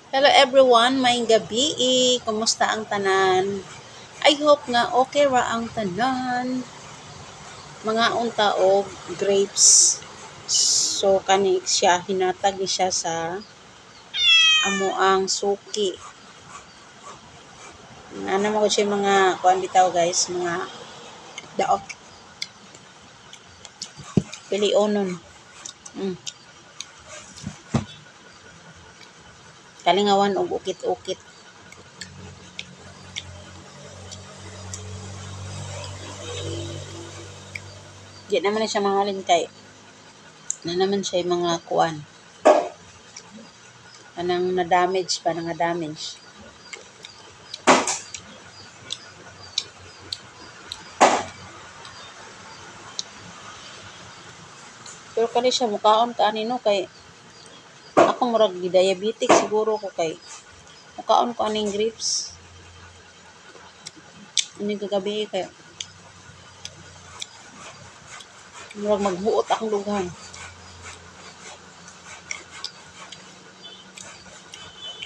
Hello everyone, may gabi. Kumusta ang tanan? I hope nga okay ra ang tanan. Mga unta og grapes. So kani siya hinatag ni siya sa amo ang suki. Ano mo ko siya mga kuan bitaw guys, mga daot. Pilionon. Kalingawan og ukit-ukit. Di naman na siya mahalin kay na naman siya yung mga kuan. Anang na-damage pa, nga-damage. Pero kani siya mukaon ka anino kay ako murag diabetic siguro ko kay mukaon ko aning grapes. Ini kagabi kay murag magbuot akong dughan.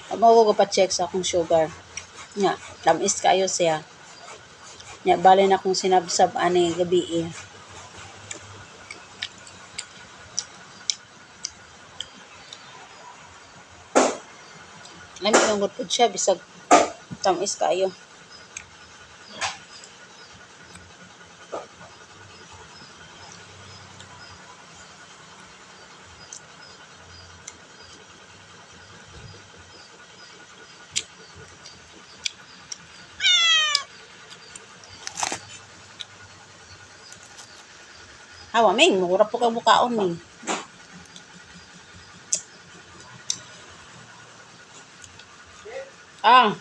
Amo ko pa-check sa akong sugar. Nya, tamis kayo siya. Nya bali na akong sinabsab ani gabi eh. Lami ang good siya bisag tamis kayo. Hawa ming, murap po kang mukaon ming. Ah,